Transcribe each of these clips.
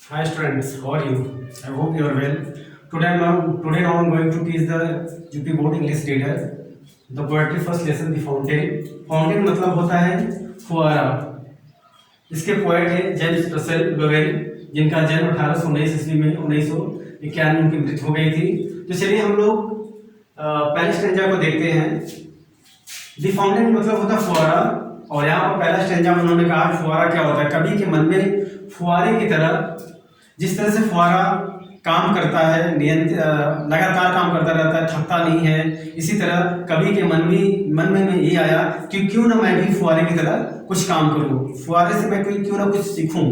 Hi students, how are you? I hope you are well. Today now I'm going to teach the UP Board English Reader. The poetry first lesson the fountain. Fountain मतलब होता है फुहारा. इसके poet है James Russell Lowell, जिनका जन्म 1819 ईस्वी में 1991 उनकी मृत्यु हो गई थी. तो चलिए हम लोग पहले स्टेंजा को देखते हैं. दी फाउंटेन मतलब होता है फुहारा, और यहाँ पर पहला स्टेंजा में उन्होंने कहा फुहारा क्या होता है. कवि के मन में फुहारे की तरह, जिस तरह से फुहारा काम करता है, लगातार काम करता रहता है, थकता नहीं है, इसी तरह कवि के मन में ये आया कि क्यों ना मैं भी फुहारे की तरह कुछ काम करूं, फुहारे से मैं क्यों ना कुछ सीखूं.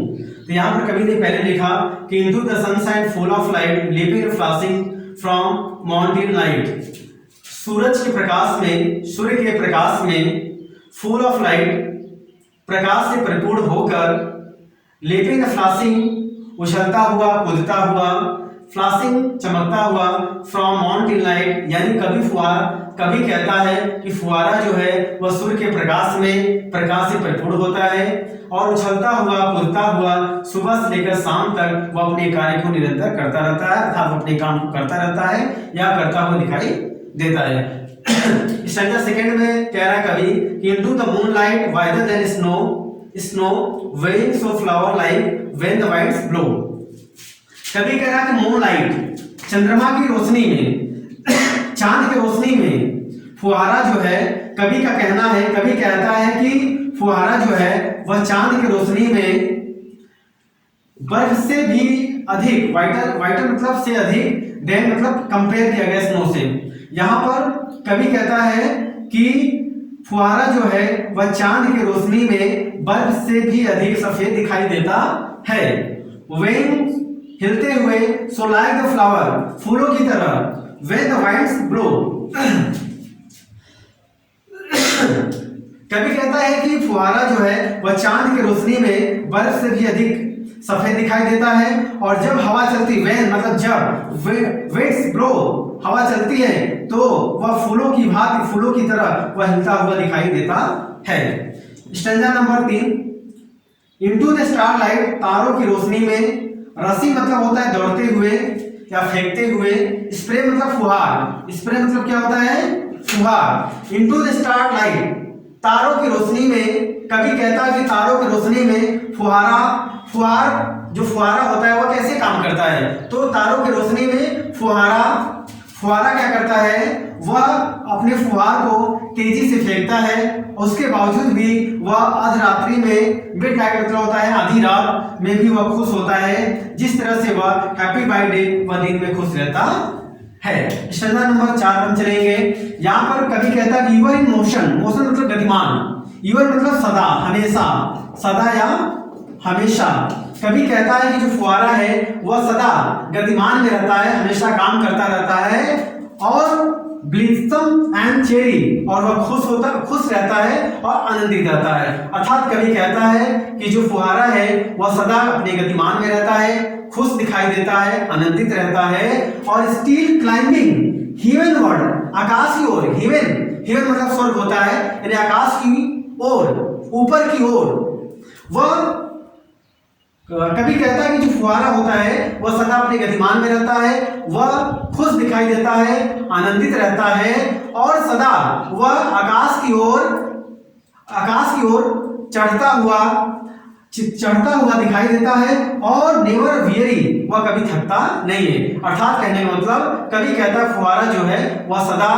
तो यहाँ पर कवि ने पहले लिखा कि into the sunshine full of light living flashing from mountain light. सूरज के प्रकाश में, सूर्य के प्रकाश में, फुल ऑफ लाइट प्रकाश से परिपूर्ण होकर, लिविंग फ्लैशिंग उछलता हुआ, कूदता हुआ, फ्लैशिंग चमकता हुआ, फ्रॉम माउंटेन लाइट, यानी कभी कहता है कि फुहारा जो है वह सूर्य के प्रकाश में, प्रकाश से परिपूर्ण होता है, और उछलता हुआ, कूदता हुआ, सुबह से लेकर शाम तक वह अपने कार्य को निरंतर करता रहता है, अर्थात अपने काम को करता रहता है या करता हुआ दिखाई देता है. स्टैंजा सेकंड में कह रहा है कवि कि into the moonlight wider than snow weighing so flower like when the winds blow. कभी कह रहा है कि मूनलाइट, चंद्रमा की रोशनी में, चांद की रोशनी में फुहारा जो है, कवि का कहना है, कवि कहता है कि फुहारा जो है वह चांद की रोशनी में बर्फ से भी अधिक, वाइटर मतलब से अधिक, देन मतलब कंपेयर किया गया स्नो से. यहाँ पर कवि कहता है कि फुहारा जो है वह चांद की रोशनी में बर्फ से भी अधिक सफेद दिखाई देता है. वेन हिलते हुए, सो लाइक द फ्लावर फूलों की तरह, व्हेन द वाइंड्स ब्लो. कवि कहता है कि फुहारा जो है वह चांद की रोशनी में बर्फ से भी अधिक सफेद दिखाई देता है, और जब हवा चलती, वेन मतलब जब, विंड्स ब्लो हवा चलती है तो वह फूलों की भांति, फूलों की तरह वह हिलता हुआ दिखाई देता है. Stanza number 3. Into the starlight, तारों की रोशनी में, रसी मतलब होता है दौड़ते हुए या फेंकते हुए, स्प्रे मतलब फुहार, स्प्रे मतलब क्या होता है, फुहार. इनटू द स्टारलाइट, तारों की रोशनी में, कवि कहता है कि तारों की रोशनी में फुहार जो फुहारा होता है वह कैसे काम करता है. तो तारों की रोशनी में फुहारा क्या करता है, वह अपने फुहार को तेजी से फेंकता है, उसके बावजूद भी वह अर्धरात्रि में, मिड नाइट मतलब होता है आधी रात में भी वह खुश होता है, जिस तरह से वह हैप्पी बाय डे वह दिन में खुश रहता है. स्टैंजा नंबर 4 हम चलेंगे. यहाँ पर कवि कहता है कि you are in motion, motion मतलब गतिमान, यू आर मतलब सदा, हमेशा, सदा या हमेशा. कवि कहता है कि जो फुहारा है वह सदा गतिमान में रहता है, हमेशा काम करता रहता है, और ब्लिसम एंड चेरी, और वह खुश रहता है और आनंदित रहता है. अर्थात कवि कहता है कि जो फुहारा है वह सदा अपने गतिमान में रहता है, खुश दिखाई देता है, आनंदित रहता है, और स्टिल क्लाइंबिंग हेवनवर्ड, आकाश की ओर, हेवन मतलब स्वर्ग होता है, यानी आकाश की ओर, ऊपर की ओर. वह कभी कहता है कि जो फुहारा होता है वह सदा अपने गतिमान में रहता है, वह खुश दिखाई देता है, आनंदित रहता है, और सदा वह आकाश की ओर चढ़ता हुआ दिखाई देता है, और नेवर वियरी, वह कभी थकता नहीं है. अर्थात कहने का मतलब कवि कहता है फुहारा जो है वह सदा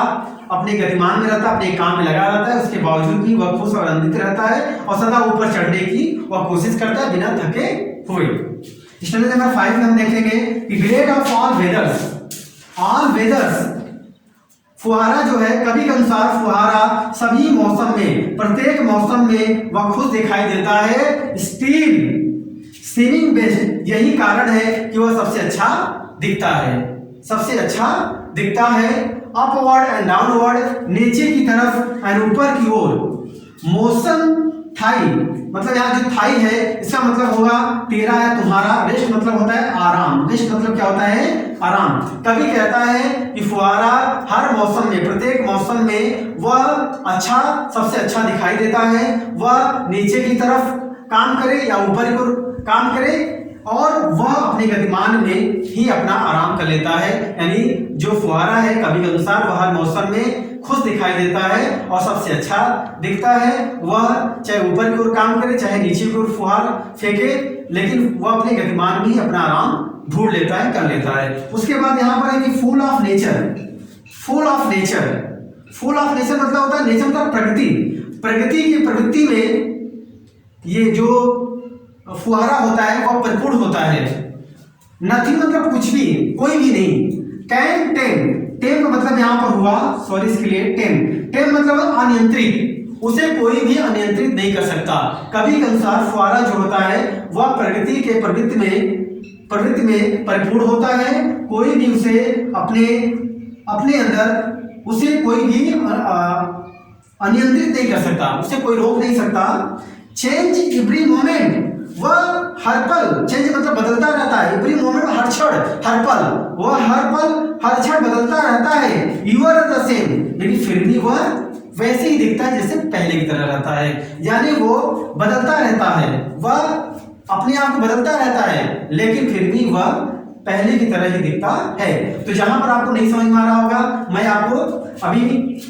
अपने गतिमान में रहता है, अपने काम में लगा रहता है, उसके बावजूद भी वह खुश और आनंदित रहता है, और सदा ऊपर चढ़ने की वह कोशिश करता है बिना थके हुए. स्टैंजा नंबर 5 में हम देखेंगे कि ग्रेट ऑफ ऑल वेदर्स, फुहारा जो है, कवि के अनुसार फुहारा सभी मौसम में, प्रत्येक मौसम में वह खुश दिखाई देता है. स्टिल सीमिंग बेस्ट, यही कारण है कि वह सबसे अच्छा दिखता है, अपवर्ड एंड डाउनवर्ड, नीचे की तरफ एंड ऊपर की ओर. मोशन थाई मतलब यहाँ जो थाई है इसका मतलब होगा तेरा या तुम्हारा. रेस्ट मतलब होता है आराम, रेस्ट मतलब क्या होता है, आराम. कवि कहता है कि फुहारा हर मौसम में, प्रत्येक मौसम में वह सबसे अच्छा दिखाई देता है, वह नीचे की तरफ काम करे या ऊपर की ओर काम करे, और वह अपने गतिमान में ही अपना आराम कर लेता है। यानी जो फुहारा है कवि के अनुसार वह हर मौसम में खुश दिखाई देता है और सबसे अच्छा दिखता है। वह चाहे ऊपर की ओर काम करे चाहे नीचे की ओर फुहार फेंके, लेकिन वह अपने गतिमान में ही अपना आराम ढूंढ लेता है, कर लेता है। उसके बाद यहाँ पर है कि full of nature. Full of nature, full of nature मतलब होता है, नेचर मतलब प्रकृति, प्रकृति की प्रवृत्ति में ये जो फुहारा होता है वह परिपूर्ण होता है। नथिंग मतलब कुछ भी, कोई भी नहीं। कैन टेम, टेम का मतलब यहाँ पर हुआ, सॉरी इसके लिए, टेम, टेम मतलब अनियंत्रित, उसे कोई भी अनियंत्रित नहीं कर सकता। कवि के अनुसार फुहारा जो होता है वह प्रकृति के प्रवृत्ति में परिपूर्ण होता है। कोई भी उसे अपने अंदर उसे कोई भी अनियंत्रित नहीं कर सकता, उसे कोई रोक नहीं सकता। चेंज एवरी मोमेंट, वह हर पल, चेंज मतलब बदलता रहता है, एवरी मोमेंट हर क्षण, हर पल, वह हर पल हर क्षण बदलता रहता है। यू आर द सेम, लेकिन फिर भी वह वैसे ही दिखता है जैसे पहले की तरह रहता है। यानी वो बदलता रहता है, वह अपने आप को बदलता रहता है, लेकिन फिर भी वह पहले की तरह ही दिखता है। तो जहां पर आपको नहीं समझ में आ रहा होगा मैं आपको अभी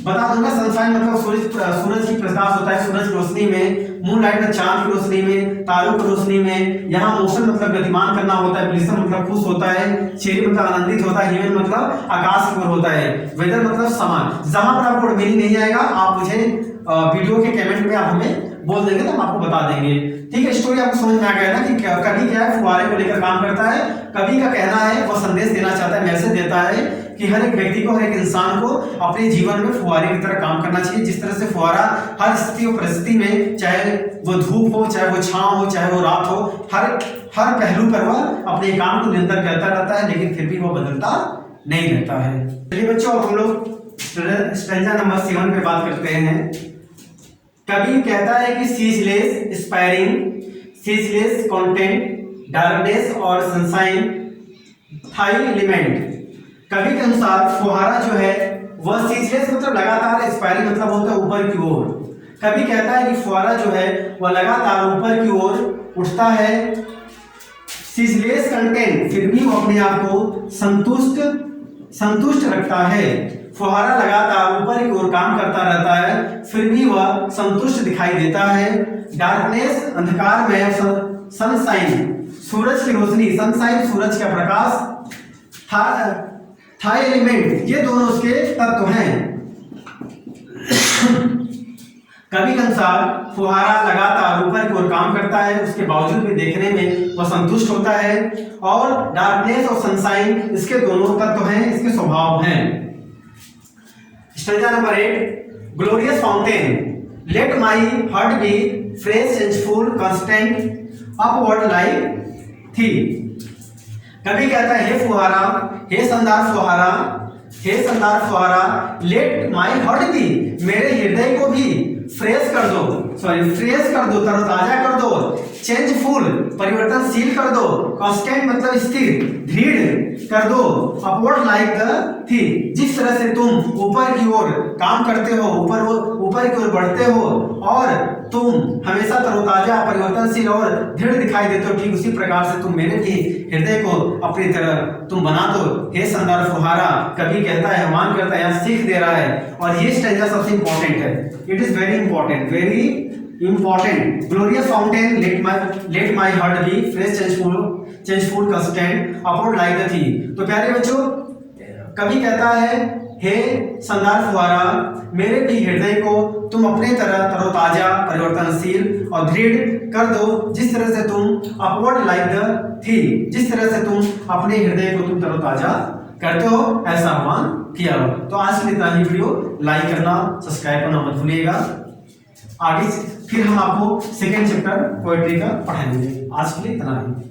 बता दूंगा। सनशाइन मतलब सूरज की प्रकाश होता है, सूरज की रोशनी में, मून लाइट में चांद की रोशनी में, तारों की रोशनी में। यहाँ मोशन मतलब गतिमान करना होता है, ब्लिसम मतलब खुश होता है, चेरी मतलब आनंदित होता है, हिमेन मतलब आकाश की ओर होता है, वेदर मतलब समान। जहां पर आपको मीनिंग नहीं आएगा आप मुझे वीडियो के कमेंट में आप हमें बोल देंगे तो हम आपको बता देंगे। ठीक है, स्टोरी आपको समझ में आ गया ना कि कवि क्या है, फुहारे को लेकर काम करता है। कवि का कहना है, वो संदेश देना चाहता है, मैसेज देता है कि हर एक व्यक्ति को, हर एक इंसान को अपने जीवन में फुहारे की तरह काम करना चाहिए। जिस तरह से फुहारा हर स्थिति और परिस्थिति में, चाहे वो धूप हो, चाहे वो छांव हो, चाहे वो रात हो, हर पहलू पर वह अपने काम को निरंतर करता रहता है, लेकिन फिर भी वो बदलता नहीं रहता है। चलिए बच्चों, अब हम लोग स्टैंजा नंबर 7 पे बात करते हैं। कवि कहता है कि सीजलेस स्पायरिंग, सीजलेस कंटेंट, डार्कनेस और सनशाइन थाई एलिमेंट। कवि के अनुसार फुहारा जो है वह सीजलेस मतलब लगातार, स्पायरिंग मतलब होता है ऊपर की ओर। कवि कहता है कि फुहारा जो है वह लगातार ऊपर की ओर उठता है। सीजलेस कंटेंट, फिर भी वो अपने आप को संतुष्ट रखता है। फुहारा लगातार ऊपर की ओर काम करता रहता है, फिर भी वह संतुष्ट दिखाई देता है। डार्कनेस अंधकार में, सनशाइन सूरज की रोशनी, सनशाइन सूरज का प्रकाश, थाई एलिमेंट ये दोनों उसके तत्व हैं। कवि के अनुसार फुहारा लगातार ऊपर की ओर काम करता है, उसके बावजूद भी देखने में वह संतुष्ट होता है। और डार्कनेस और सनशाइन इसके दोनों तत्व हैं, इसके स्वभाव हैं। Stanza number 8, glorious fountain, let my heart be fresh and full constant upward like thee. कवि कहता है, हे फुहारा, हे शानदार फुहारा, हे शानदार फुहारा, लेट माई हार्ट बी, मेरे हृदय को भी फ्रेश कर दो, फ्रेश कर दो, तरोताजा कर दो, चेंजफुल परिवर्तनशील कर दो, कांस्टेंट मतलब स्थिर, दृढ़ कर दो, अपवर्ड लाइक द थी, जिस तरह से तुम ऊपर की ओर काम करते हो, ऊपर की ओर बढ़ते हो और तुम हमेशा तरोताजा, परिवर्तनशील और दृढ़ दिखाई देते हो, ठीक उसी प्रकार से तुम मेरे भी हृदय को अपनी तरह तुम बना दो। हे शानदार फुहारा, कवि कहता है, आह्वान करता है, यहाँ सीख दे रहा है। और ये स्टैंजा सबसे इंपॉर्टेंट है, it is very important, very important. Glorious fountain, let my heart be fresh changeful constant upward like the thee. तो प्यारे बच्चों, कवि कहता है, हे शानदार फुहारा, मेरे भी हृदय को तुम अपने तरह तरोताजा, परिवर्तनशील और दृढ़ कर दो, जिस तरह से तुम अपवर्ड लाइक द थी, जिस तरह से तुम अपने हृदय को तुम तरोताजा करते हो, ऐसा आह्वान किया हो। तो आज के लिए इतना ही। वीडियो लाइक करना, सब्सक्राइब करना मत भूलिएगा। आगे फिर हम आपको सेकेंड चैप्टर पोएट्री का पढ़ाएंगे। आज के लिए इतना ही।